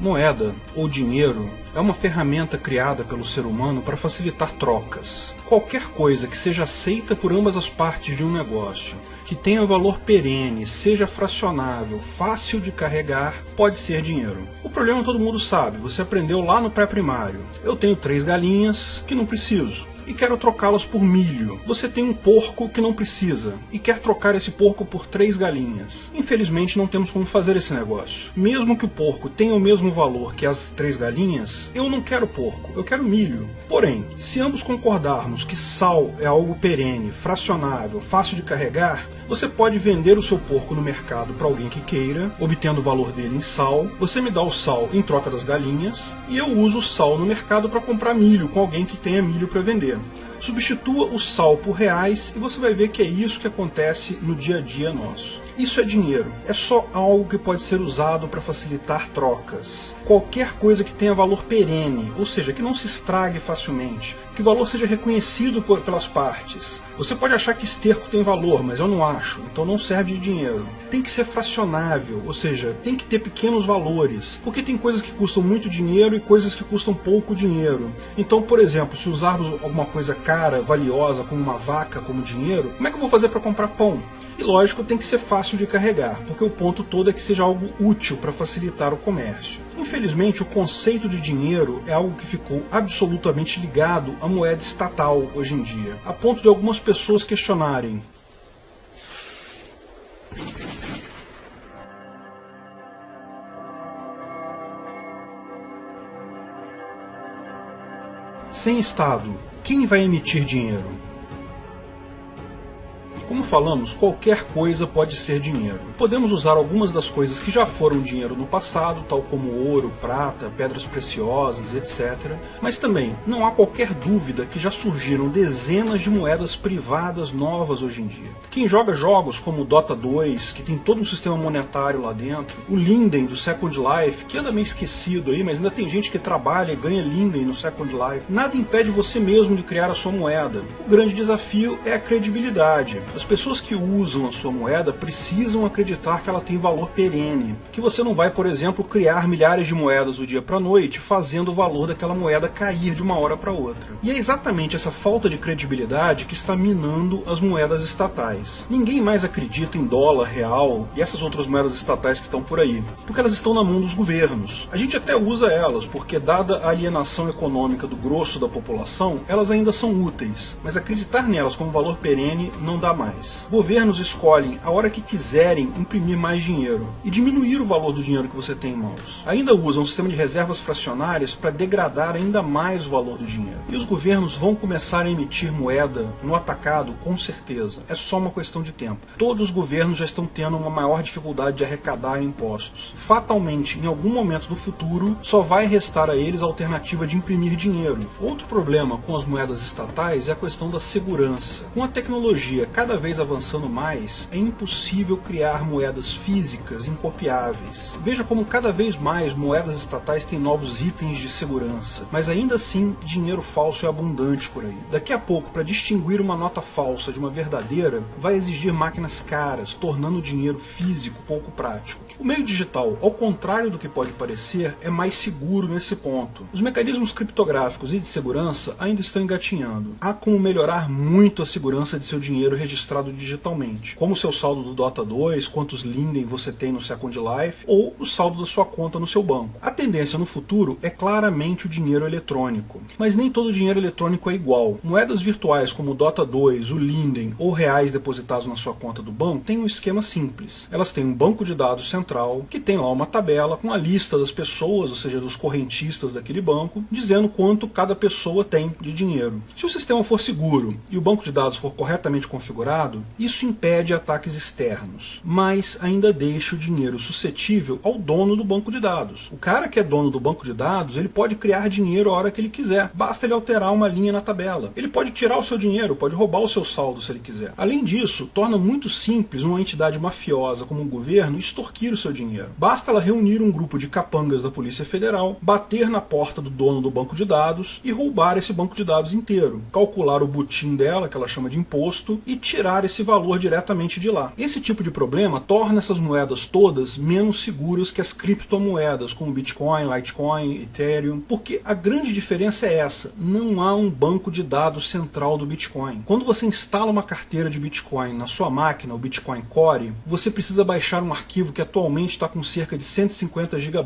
Moeda, ou dinheiro, é uma ferramenta criada pelo ser humano para facilitar trocas. Qualquer coisa que seja aceita por ambas as partes de um negócio, que tenha valor perene, seja fracionável, fácil de carregar, pode ser dinheiro. O problema todo mundo sabe, você aprendeu lá no pré-primário. Eu tenho 3 galinhas que não preciso e quero trocá-las por milho. Você tem um porco que não precisa e quer trocar esse porco por 3 galinhas. Infelizmente não temos como fazer esse negócio. Mesmo que o porco tenha o mesmo valor que as 3 galinhas, eu não quero porco, eu quero milho. Porém, se ambos concordarmos que sal é algo perene, fracionável, fácil de carregar, você pode vender o seu porco no mercado para alguém que queira, obtendo o valor dele em sal. Você me dá o sal em troca das galinhas e eu uso o sal no mercado para comprar milho com alguém que tenha milho para vender. Substitua o sal por reais e você vai ver que é isso que acontece no dia a dia nosso. Isso é dinheiro. É só algo que pode ser usado para facilitar trocas. Qualquer coisa que tenha valor perene, ou seja, que não se estrague facilmente, que o valor seja reconhecido pelas partes. Você pode achar que esterco tem valor, mas eu não acho, então não serve de dinheiro. Tem que ser fracionável, ou seja, tem que ter pequenos valores, porque tem coisas que custam muito dinheiro e coisas que custam pouco dinheiro. Então, por exemplo, se usarmos alguma coisa cara, valiosa, como uma vaca, como dinheiro, como é que eu vou fazer para comprar pão? E lógico, tem que ser fácil de carregar, porque o ponto todo é que seja algo útil para facilitar o comércio. Infelizmente, o conceito de dinheiro é algo que ficou absolutamente ligado à moeda estatal hoje em dia, a ponto de algumas pessoas questionarem: sem Estado, quem vai emitir dinheiro? Como falamos, qualquer coisa pode ser dinheiro. Podemos usar algumas das coisas que já foram dinheiro no passado, tal como ouro, prata, pedras preciosas, etc. Mas também não há qualquer dúvida que já surgiram dezenas de moedas privadas novas hoje em dia. Quem joga jogos como Dota 2, que tem todo um sistema monetário lá dentro, o Linden do Second Life, que anda meio esquecido aí, mas ainda tem gente que trabalha e ganha Linden no Second Life, nada impede você mesmo de criar a sua moeda. O grande desafio é a credibilidade. As pessoas que usam a sua moeda precisam acreditar que ela tem valor perene, que você não vai, por exemplo, criar milhares de moedas do dia para a noite, fazendo o valor daquela moeda cair de uma hora para outra. E é exatamente essa falta de credibilidade que está minando as moedas estatais. Ninguém mais acredita em dólar, real e essas outras moedas estatais que estão por aí, porque elas estão na mão dos governos. A gente até usa elas, porque dada a alienação econômica do grosso da população, elas ainda são úteis, mas acreditar nelas como valor perene não dá mais. Governos escolhem a hora que quiserem imprimir mais dinheiro e diminuir o valor do dinheiro que você tem em mãos. Ainda usam um sistema de reservas fracionárias para degradar ainda mais o valor do dinheiro. E os governos vão começar a emitir moeda no atacado, com certeza. É só uma questão de tempo. Todos os governos já estão tendo uma maior dificuldade de arrecadar impostos. Fatalmente, em algum momento do futuro, só vai restar a eles a alternativa de imprimir dinheiro. Outro problema com as moedas estatais é a questão da segurança. Com a tecnologia cada vez avançando mais, é impossível criar moedas físicas incopiáveis. Veja como cada vez mais moedas estatais têm novos itens de segurança, mas ainda assim dinheiro falso é abundante por aí. Daqui a pouco, para distinguir uma nota falsa de uma verdadeira, vai exigir máquinas caras, tornando o dinheiro físico pouco prático. O meio digital, ao contrário do que pode parecer, é mais seguro nesse ponto. Os mecanismos criptográficos e de segurança ainda estão engatinhando. Há como melhorar muito a segurança de seu dinheiro registrado digitalmente, como o seu saldo do Dota 2, quantos Linden você tem no Second Life, ou o saldo da sua conta no seu banco. A tendência no futuro é claramente o dinheiro eletrônico, mas nem todo dinheiro eletrônico é igual. Moedas virtuais como o Dota 2, o Linden ou reais depositados na sua conta do banco têm um esquema simples. Elas têm um banco de dados central, que tem lá uma tabela com a lista das pessoas, ou seja, dos correntistas daquele banco, dizendo quanto cada pessoa tem de dinheiro. Se o sistema for seguro e o banco de dados for corretamente configurado, isso impede ataques externos, mas ainda deixa o dinheiro suscetível ao dono do banco de dados. O cara que é dono do banco de dados, ele pode criar dinheiro a hora que ele quiser, basta ele alterar uma linha na tabela. Ele pode tirar o seu dinheiro, pode roubar o seu saldo se ele quiser. Além disso, torna muito simples uma entidade mafiosa como um governo extorquir o seu dinheiro. Basta ela reunir um grupo de capangas da Polícia Federal, bater na porta do dono do banco de dados e roubar esse banco de dados inteiro, calcular o butim dela, que ela chama de imposto, e tirar esse valor diretamente de lá. Esse tipo de problema torna essas moedas todas menos seguras que as criptomoedas, como Bitcoin, Litecoin, Ethereum, porque a grande diferença é essa: não há um banco de dados central do Bitcoin. Quando você instala uma carteira de Bitcoin na sua máquina, o Bitcoin Core, você precisa baixar um arquivo que atualmente está com cerca de 150 GB,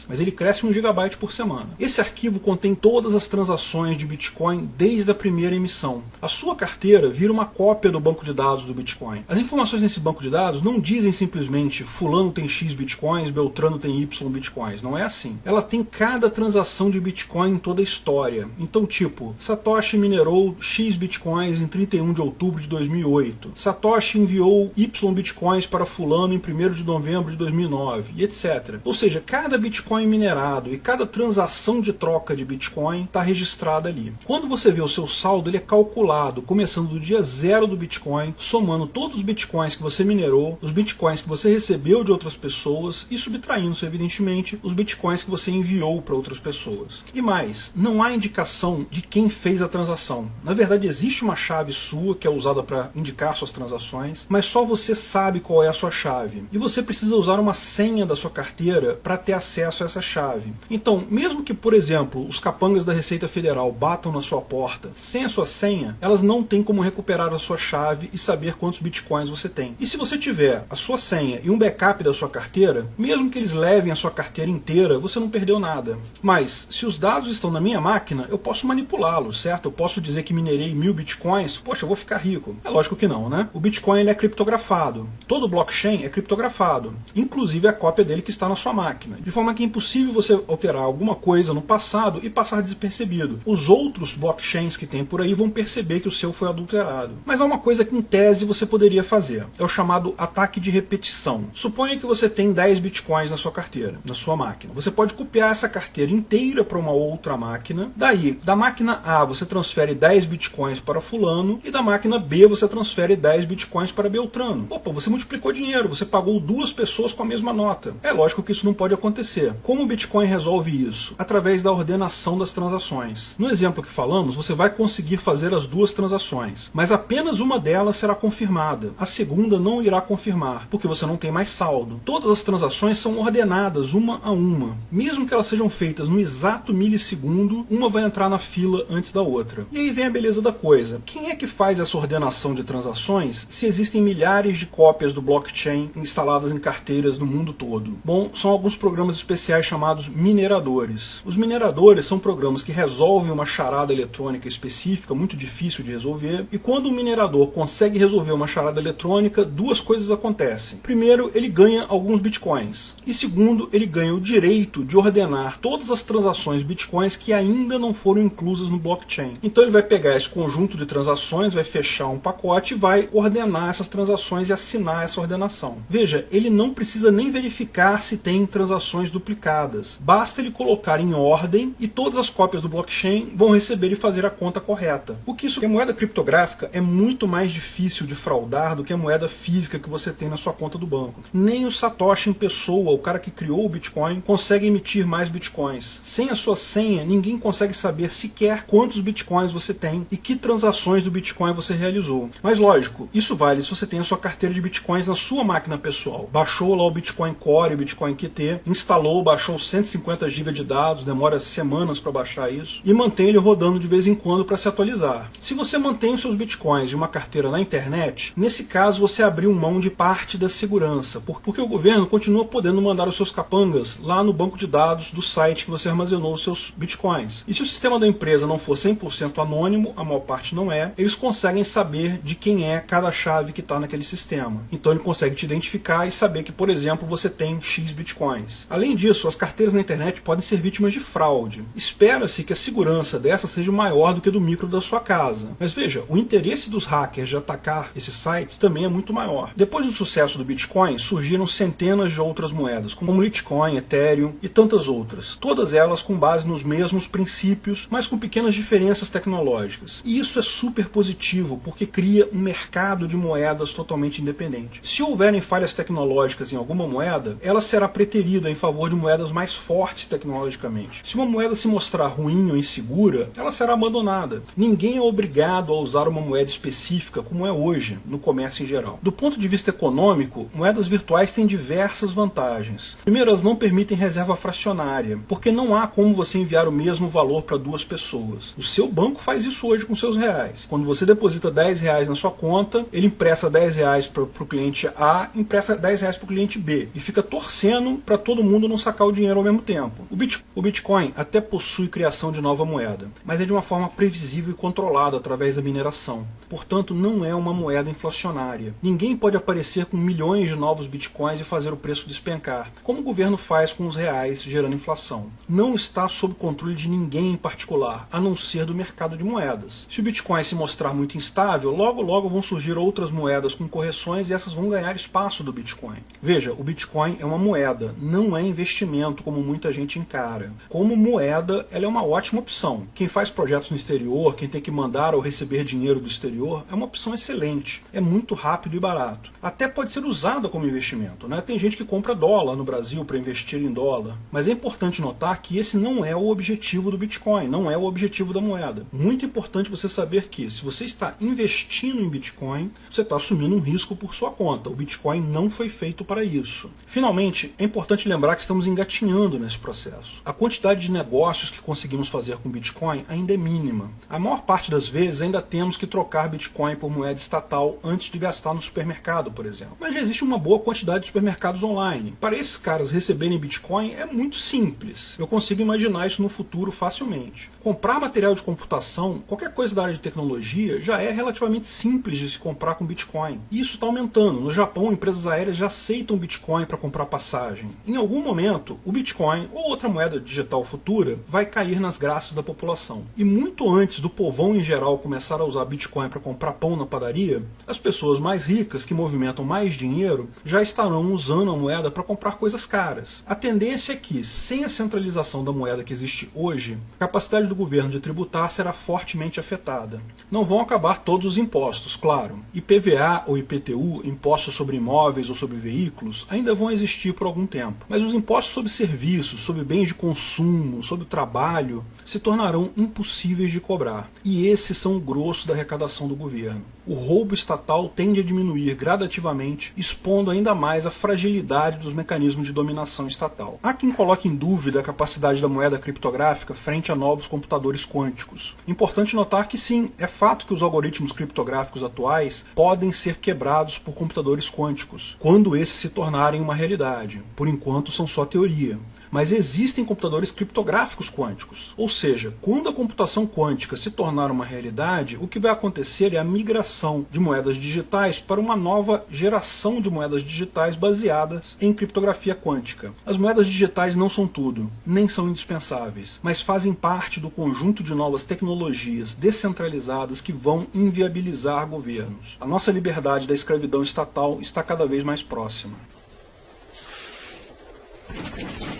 mas ele cresce 1 GB por semana. Esse arquivo contém todas as transações de Bitcoin desde a primeira emissão. A sua carteira vira uma cópia do banco de dados do Bitcoin. As informações nesse banco de dados não dizem simplesmente fulano tem X Bitcoins, Beltrano tem Y Bitcoins. Não é assim. Ela tem cada transação de Bitcoin em toda a história. Então, tipo, Satoshi minerou X Bitcoins em 31 de outubro de 2008. Satoshi enviou Y Bitcoins para fulano em 1º de novembro de 2009, e etc. Ou seja, cada Bitcoin minerado e cada transação de troca de Bitcoin está registrada ali. Quando você vê o seu saldo, ele é calculado começando do dia 0 do Bitcoin, somando todos os Bitcoins que você minerou, os Bitcoins que você recebeu de outras pessoas e subtraindo-se, evidentemente, os Bitcoins que você enviou para outras pessoas. E mais, não há indicação de quem fez a transação. Na verdade, existe uma chave sua que é usada para indicar suas transações, mas só você sabe qual é a sua chave. E você precisa usar uma senha da sua carteira para ter acesso a essa chave. Então, mesmo que, por exemplo, os capangas da Receita Federal batam na sua porta sem a sua senha, elas não têm como recuperar a sua chave e saber quantos Bitcoins você tem. E se você tiver a sua senha e um backup da sua carteira, mesmo que eles levem a sua carteira inteira, você não perdeu nada. Mas, se os dados estão na minha máquina, eu posso manipulá-los, certo? Eu posso dizer que minerei 1000 Bitcoins, poxa, eu vou ficar rico. É lógico que não, né? O Bitcoin ele é criptografado. Todo blockchain é criptografado, inclusive a cópia dele que está na sua máquina. De forma que é impossível você alterar alguma coisa no passado e passar despercebido. Os outros blockchains que tem por aí vão perceber que o seu foi adulterado. Mas há uma coisa que em tese você poderia fazer. É o chamado ataque de repetição. Suponha que você tem 10 Bitcoins na sua carteira, na sua máquina. Você pode copiar essa carteira inteira para uma outra máquina. Daí, da máquina A você transfere 10 Bitcoins para fulano e da máquina B você transfere 10 Bitcoins para Beltrano. Opa, você multiplicou dinheiro, você pagou 2 pessoas com a mesma nota. É lógico que isso não pode acontecer. Como o Bitcoin resolve isso? Através da ordenação das transações. No exemplo que falamos, você vai conseguir fazer as 2 transações, mas apenas uma delas será confirmada. A segunda não irá confirmar, porque você não tem mais saldo. Todas as transações são ordenadas uma a uma. Mesmo que elas sejam feitas no exato milissegundo, uma vai entrar na fila antes da outra. E aí vem a beleza da coisa. Quem é que faz essa ordenação de transações se existem milhares de cópias do blockchain instaladas em carteiras no mundo todo? Bom, são alguns programas especiais chamados mineradores. Os mineradores são programas que resolvem uma charada eletrônica específica, muito difícil de resolver, e quando o minerador consegue resolver uma charada eletrônica, 2 coisas acontecem. Primeiro, ele ganha alguns bitcoins. E segundo, ele ganha o direito de ordenar todas as transações bitcoins que ainda não foram inclusas no blockchain. Então ele vai pegar esse conjunto de transações, vai fechar um pacote e vai ordenar essas transações e assinar essa ordenação. Veja, ele não precisa nem verificar se tem transações duplicadas. Basta ele colocar em ordem e todas as cópias do blockchain vão receber e fazer a conta correta. O que isso é moeda criptográfica é muito mais difícil de fraudar do que a moeda física que você tem na sua conta do banco. Nem o Satoshi em pessoa, o cara que criou o Bitcoin, consegue emitir mais Bitcoins. Sem a sua senha, ninguém consegue saber sequer quantos Bitcoins você tem e que transações do Bitcoin você realizou. Mas lógico, isso vale se você tem a sua carteira de Bitcoins na sua máquina pessoal. Baixou lá o Bitcoin Core, o Bitcoin QT, instalou, baixou 150 GB de dados, demora semanas para baixar isso, e mantém ele rodando de vez em quando para se atualizar. Se você mantém os seus Bitcoins de uma carteira na internet, nesse caso você abriu mão de parte da segurança, porque o governo continua podendo mandar os seus capangas lá no banco de dados do site que você armazenou os seus Bitcoins. E se o sistema da empresa não for 100% anônimo, a maior parte não é, eles conseguem saber de quem é cada chave que está naquele sistema. Então ele consegue te identificar e saber que, por exemplo, você tem X Bitcoins. Além disso, as carteiras na internet podem ser vítimas de fraude. Espera-se que a segurança dessa seja maior do que do micro da sua casa. Mas veja, o interesse dos hackers de atacar esses sites também é muito maior. Depois do sucesso do Bitcoin, surgiram centenas de outras moedas, como Litecoin, Ethereum e tantas outras. Todas elas com base nos mesmos princípios, mas com pequenas diferenças tecnológicas. E isso é super positivo, porque cria um mercado de moedas totalmente independente. Se houverem falhas tecnológicas em alguma moeda, ela será preterida em favor de moedas mais fortes tecnologicamente. Se uma moeda se mostrar ruim ou insegura, ela será abandonada. Ninguém é obrigado a usar uma moeda específica como é hoje, no comércio em geral. Do ponto de vista econômico, moedas virtuais têm diversas vantagens. Primeiro, elas não permitem reserva fracionária, porque não há como você enviar o mesmo valor para duas pessoas. O seu banco faz isso hoje com seus reais. Quando você deposita R$10 na sua conta, ele empresta R$10 para o cliente A, empresta R$10 para o cliente B, e fica torcendo para todo mundo não sacar o dinheiro ao mesmo tempo. O Bitcoin até possui criação de nova moeda, mas é de uma forma previsível e controlada através da mineração. Portanto, não é uma moeda inflacionária. Ninguém pode aparecer com milhões de novos bitcoins e fazer o preço despencar, como o governo faz com os reais, gerando inflação. Não está sob controle de ninguém em particular, a não ser do mercado de moedas. Se o Bitcoin se mostrar muito instável, logo vão surgir outras moedas com correções e essas vão ganhar espaço do Bitcoin. Veja, o Bitcoin é uma moeda, não é investimento como muita gente encara. Como moeda, ela é uma ótima opção. Quem faz projetos no exterior, quem tem que mandar ou receber dinheiro do exterior, é uma opção excelente. É muito rápido e barato. Até pode ser usada como investimento, né? Tem gente que compra dólar no Brasil para investir em dólar. Mas é importante notar que esse não é o objetivo do Bitcoin, não é o objetivo da moeda. Muito importante você saber que, se você está investindo em Bitcoin, você está assumindo um risco por sua conta. O Bitcoin não foi feito para isso. Finalmente, é importante lembrar que estamos engatinhando nesse processo. A quantidade de negócios que conseguimos fazer com Bitcoin ainda é mínima. A maior parte das vezes ainda temos que trocar Bitcoin por moeda estatal antes de gastar no supermercado, por exemplo. Mas já existe uma boa quantidade de supermercados online. Para esses caras receberem Bitcoin é muito simples. Eu consigo imaginar isso no futuro facilmente. Comprar material de computação, qualquer coisa da área de tecnologia, já é relativamente simples de se comprar com Bitcoin. E isso está aumentando. No Japão, empresas aéreas já aceitam Bitcoin para comprar passagem. Em algum momento, o Bitcoin ou outra moeda digital futura vai cair nas graças da população. E muito antes do povão em geral começar a usar Bitcoin para comprar pão na padaria, as pessoas mais ricas, que movimentam mais dinheiro, já estarão usando a moeda para comprar coisas caras. A tendência é que, sem a centralização da moeda que existe hoje, a capacidade do governo de tributar será fortemente afetada. Não vão acabar todos os impostos, claro. IPVA ou IPTU, impostos sobre imóveis ou sobre veículos, ainda vão existir por algum tempo. Mas os impostos sobre serviços, sobre bens de consumo, sobre trabalho, se tornarão impossíveis de cobrar. E esses são o grosso da arrecadação do governo. O roubo estatal tende a diminuir gradativamente, expondo ainda mais a fragilidade dos mecanismos de dominação estatal. Há quem coloque em dúvida a capacidade da moeda criptográfica frente a novos computadores quânticos. Importante notar que sim, é fato que os algoritmos criptográficos atuais podem ser quebrados por computadores quânticos, quando esses se tornarem uma realidade. Por enquanto são só teoria. Mas existem computadores criptográficos quânticos. Ou seja, quando a computação quântica se tornar uma realidade, o que vai acontecer é a migração de moedas digitais para uma nova geração de moedas digitais baseadas em criptografia quântica. As moedas digitais não são tudo, nem são indispensáveis, mas fazem parte do conjunto de novas tecnologias descentralizadas que vão inviabilizar governos. A nossa liberdade da escravidão estatal está cada vez mais próxima.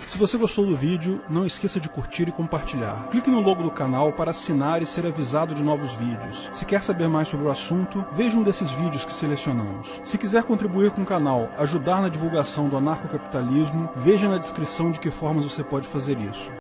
Se você gostou do vídeo, não esqueça de curtir e compartilhar. Clique no logo do canal para assinar e ser avisado de novos vídeos. Se quer saber mais sobre o assunto, veja um desses vídeos que selecionamos. Se quiser contribuir com o canal, ajudar na divulgação do anarcocapitalismo, veja na descrição de que formas você pode fazer isso.